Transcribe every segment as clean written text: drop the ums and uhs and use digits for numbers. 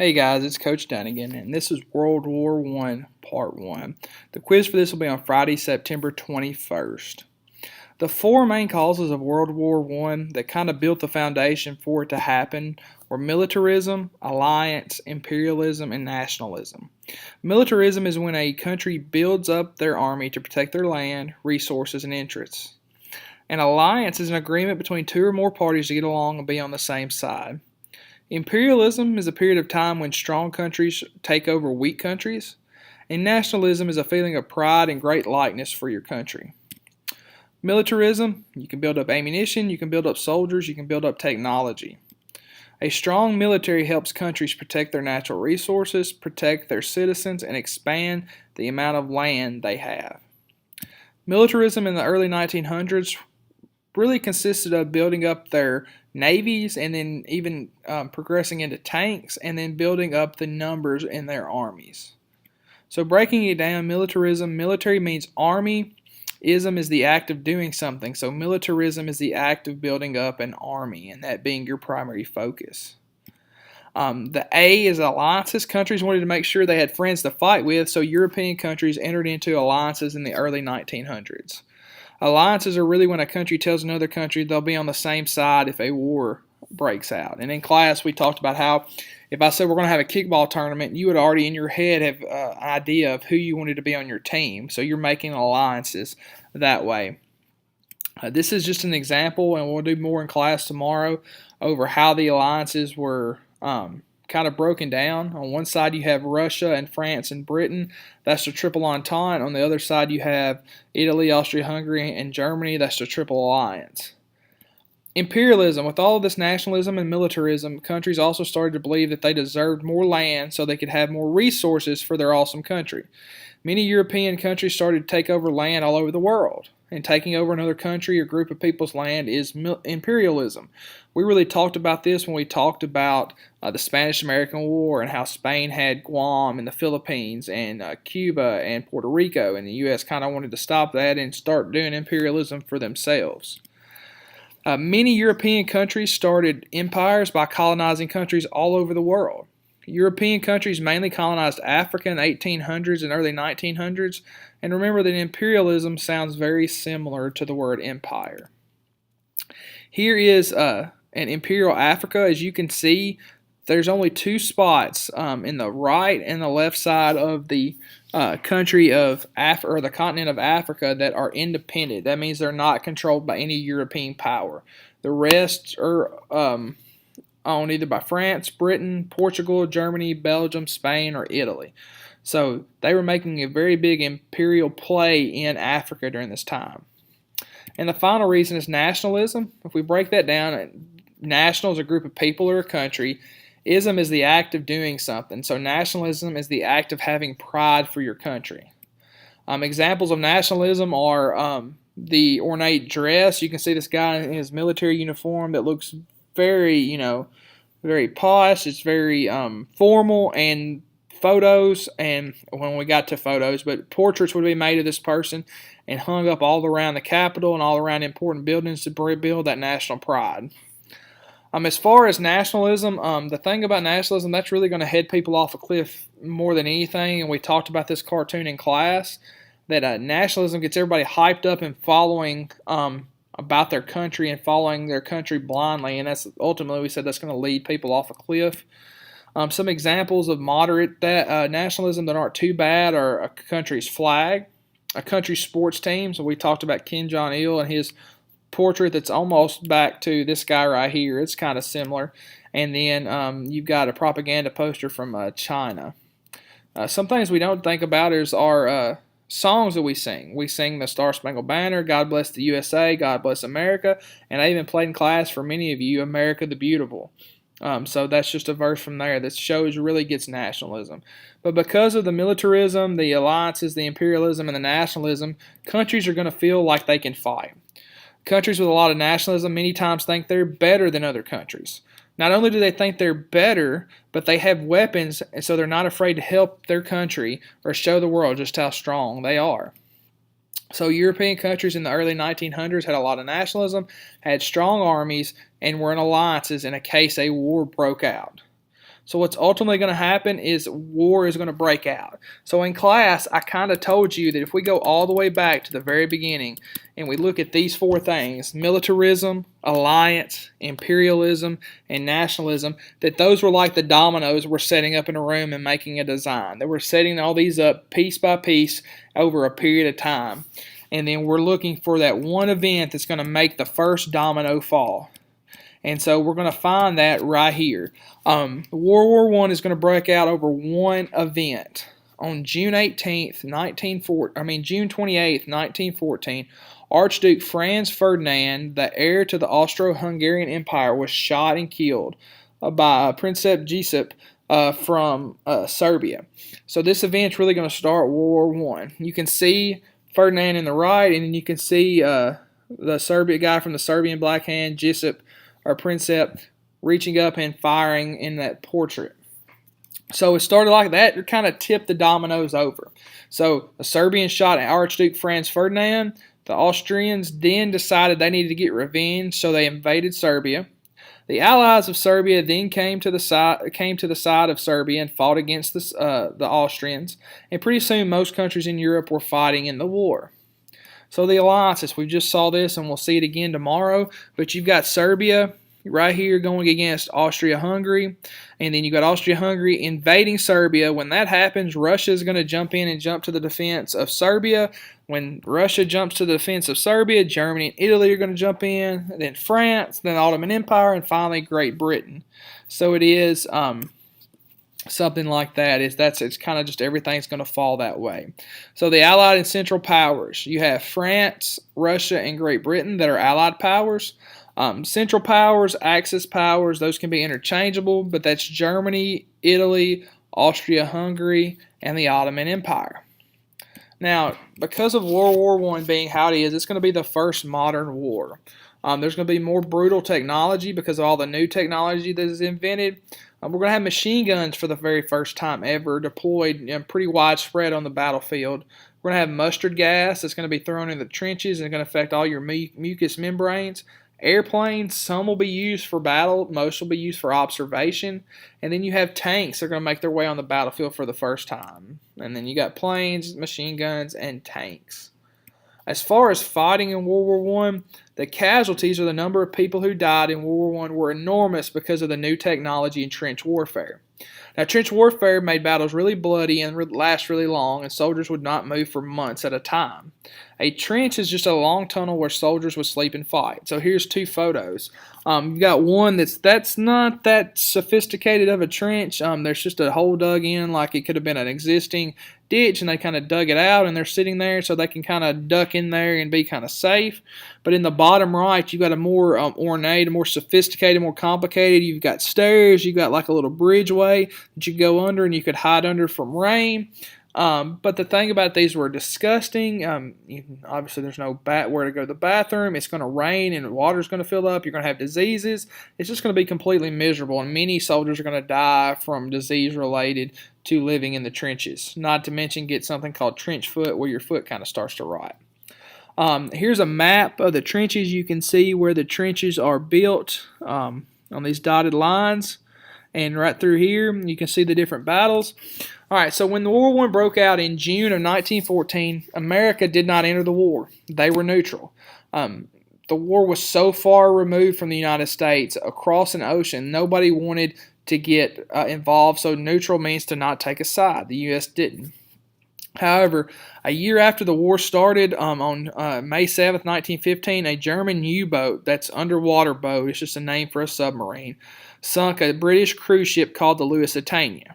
Hey guys, it's Coach Dunnigan, and this is World War I, Part 1. The quiz for this will be on Friday, September 21st. The four main causes of World War I that kind of built the foundation for it to happen were militarism, alliance, imperialism, and nationalism. Militarism is when a country builds up their army to protect their land, resources, and interests. An alliance is an agreement between two or more parties to get along and be on the same side. Imperialism is a period of time when strong countries take over weak countries, and nationalism is a feeling of pride and great likeness for your country. Militarism, you can build up ammunition, you can build up soldiers, you can build up technology. A strong military helps countries protect their natural resources, protect their citizens, and expand the amount of land they have. Militarism in the early 1900s really consisted of building up their navies and then even progressing into tanks and then building up the numbers in their armies. So breaking it down, military means army. Ism is the act of doing something. So militarism is the act of building up an army and that being your primary focus. The A is alliances. Countries wanted to make sure they had friends to fight with, so European countries entered into alliances in the early 1900s. Alliances are really when a country tells another country they'll be on the same side if a war breaks out. And in class, we talked about how if I said we're going to have a kickball tournament, you would already in your head have an idea of who you wanted to be on your team. So you're making alliances that way. This is just an example, and we'll do more in class tomorrow over how the alliances were kind of broken down. On one side you have Russia and France and Britain. That's the Triple Entente. On the other side you have Italy, Austria-Hungary, and Germany. That's the Triple Alliance. Imperialism. With all of this nationalism and militarism, countries also started to believe that they deserved more land so they could have more resources for their awesome country. Many European countries started to take over land all over the world. And taking over another country or group of people's land is imperialism. We really talked about this when we talked about the Spanish-American War and how Spain had Guam and the Philippines and Cuba and Puerto Rico, and the U.S. kind of wanted to stop that and start doing imperialism for themselves. Many European countries started empires by colonizing countries all over the world. European countries mainly colonized Africa in the 1800s and early 1900s, and remember that imperialism sounds very similar to the word empire. Here is an imperial Africa. As you can see, there's only two spots in the right and the left side of the country of or the continent of Africa that are independent. That means they're not controlled by any European power. The rest are owned either by France, Britain, Portugal, Germany, Belgium, Spain, or Italy. So they were making a very big imperial play in Africa during this time. And the final reason is nationalism. If we break that down, national is a group of people or a country. Ism is the act of doing something. So nationalism is the act of having pride for your country. Examples of nationalism are the ornate dress. You can see this guy in his military uniform that looks very, very posh. It's very formal, and photos, and when we got to photos, but portraits would be made of this person and hung up all around the Capitol and all around important buildings to build that national pride. As far as nationalism, the thing about nationalism, that's really going to head people off a cliff more than anything, and we talked about this cartoon in class, that nationalism gets everybody hyped up and following about their country and following their country blindly, and that's ultimately, we said, that's going to lead people off a cliff. Some examples of moderate nationalism that aren't too bad are a country's flag, a country's sports team. So we talked about Kim Jong-il and his portrait that's almost back to this guy right here. It's kind of similar. And then you've got a propaganda poster from China. Some things we don't think about is our songs that we sing. We sing the Star Spangled Banner, God Bless the USA, God Bless America, and I even played in class for many of you, America the Beautiful. So that's just a verse from there that shows really gets nationalism. But because of the militarism, the alliances, the imperialism, and the nationalism, countries are going to feel like they can fight. Countries with a lot of nationalism many times think they're better than other countries. Not only do they think they're better, but they have weapons, and so they're not afraid to help their country or show the world just how strong they are. So European countries in the early 1900s had a lot of nationalism, had strong armies, and were in alliances in case a war broke out. So what's ultimately going to happen is war is going to break out. So in class, I kind of told you that if we go all the way back to the very beginning and we look at these four things, militarism, alliance, imperialism, and nationalism, that those were like the dominoes we're setting up in a room and making a design. That we're setting all these up piece by piece over a period of time. And then we're looking for that one event that's going to make the first domino fall. And so we're going to find that right here. World War I is going to break out over one event. On June 28th, 1914, Archduke Franz Ferdinand, the heir to the Austro-Hungarian Empire, was shot and killed by Princess Gisip from Serbia. So this event's really going to start World War I. You can see Ferdinand in the right, and then you can see the Serbian guy from the Serbian Black Hand, Gisip, or Princep, reaching up and firing in that portrait. So it started like that. It kind of tipped the dominoes over. So the Serbians shot at Archduke Franz Ferdinand. The Austrians then decided they needed to get revenge, so they invaded Serbia. The allies of Serbia then came to the side of Serbia and fought against the Austrians. And pretty soon, most countries in Europe were fighting in the war. So the alliances, we just saw this and we'll see it again tomorrow, but you've got Serbia right here going against Austria-Hungary, and then you've got Austria-Hungary invading Serbia. When that happens, Russia is going to jump in and jump to the defense of Serbia. When Russia jumps to the defense of Serbia, Germany and Italy are going to jump in, then France, then the Ottoman Empire, and finally Great Britain. So it is something like that. It's kind of just everything's going to fall that way. So the Allied and Central Powers, you have France, Russia, and Great Britain that are Allied powers. Central Powers, Axis powers, those can be interchangeable, but that's Germany, Italy, Austria-Hungary, and the Ottoman Empire. Now, because of World War I being how it is, it's going to be the first modern war. There's going to be more brutal technology because of all the new technology that is invented. We're going to have machine guns for the very first time ever deployed pretty widespread on the battlefield. We're going to have mustard gas that's going to be thrown in the trenches and going to affect all your mucous membranes. Airplanes, some will be used for battle, most will be used for observation. And then you have tanks that are going to make their way on the battlefield for the first time. And then you got planes, machine guns, and tanks. As far as fighting in World War I, the casualties or the number of people who died in World War I were enormous because of the new technology in trench warfare. Now, trench warfare made battles really bloody and last really long, and soldiers would not move for months at a time. A trench is just a long tunnel where soldiers would sleep and fight. So here's two photos. You've got one that's not that sophisticated of a trench. There's just a hole dug in like it could have been an existing ditch, and they kind of dug it out, and they're sitting there so they can kind of duck in there and be kind of safe. But in the bottom right, you've got a more ornate, a more sophisticated, more complicated. You've got stairs. You've got like a little bridgeway that you go under, and you could hide under from rain. But the thing about these were disgusting. Obviously, there's no where to go to the bathroom. It's going to rain and the water's going to fill up. You're going to have diseases. It's just going to be completely miserable. And many soldiers are going to die from disease related to living in the trenches. Not to mention get something called trench foot where your foot kind of starts to rot. Here's a map of the trenches. You can see where the trenches are built on these dotted lines. And right through here, you can see the different battles. All right, so when the World War I broke out in June of 1914, America did not enter the war. They were neutral. The war was so far removed from the United States, across an ocean, nobody wanted to get involved, so neutral means to not take a side. The U.S. didn't. However, a year after the war started, on May 7th, 1915, a German U-boat, that's underwater boat, it's just a name for a submarine, sunk a British cruise ship called the Lusitania.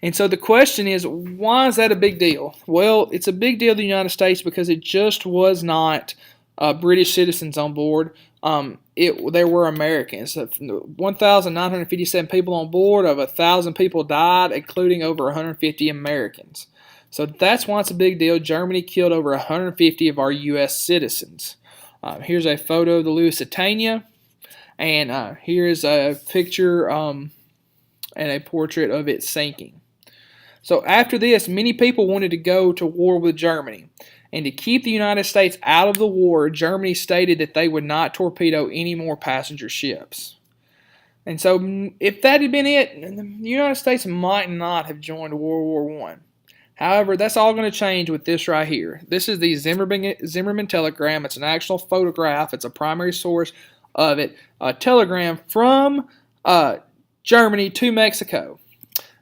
And so the question is, why is that a big deal? Well, it's a big deal to the United States because it just was not British citizens on board. There were Americans. 1,957 people on board. Of 1,000 people died, including over 150 Americans. So that's why it's a big deal. Germany killed over 150 of our U.S. citizens. Here's a photo of the Lusitania. And here's a picture and a portrait of it sinking. So after this, many people wanted to go to war with Germany. And to keep the United States out of the war, Germany stated that they would not torpedo any more passenger ships. And so if that had been it, the United States might not have joined World War One. However, that's all going to change with this right here. This is the Zimmerman telegram. It's an actual photograph. It's a primary source of it. A telegram from Germany to Mexico.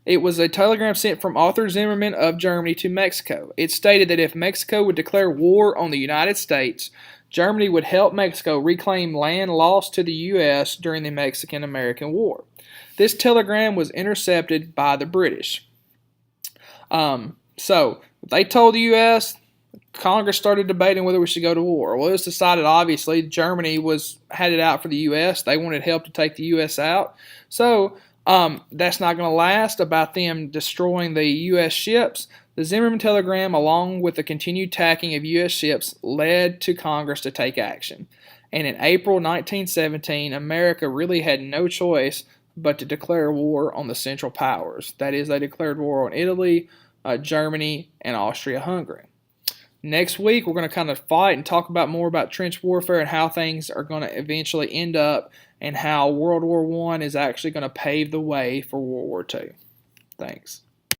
It was a telegram sent from Arthur Zimmerman of Germany to Mexico. It stated that if Mexico would declare war on the United States, Germany would help Mexico reclaim land lost to the U.S. during the Mexican-American War. This telegram was intercepted by the British. So they told the U.S., Congress started debating whether we should go to war. Well, it was decided, obviously, Germany had it out for the U.S. They wanted help to take the U.S. out. So that's not going to last. About them destroying the U.S. ships, the Zimmerman telegram, along with the continued tacking of U.S. ships, led to Congress to take action. And in April 1917, America really had no choice but to declare war on the Central Powers. That is, they declared war on Italy, Germany, and Austria-Hungary. Next week, we're going to kind of fight and talk about more about trench warfare and how things are going to eventually end up and how World War I is actually going to pave the way for World War II. Thanks.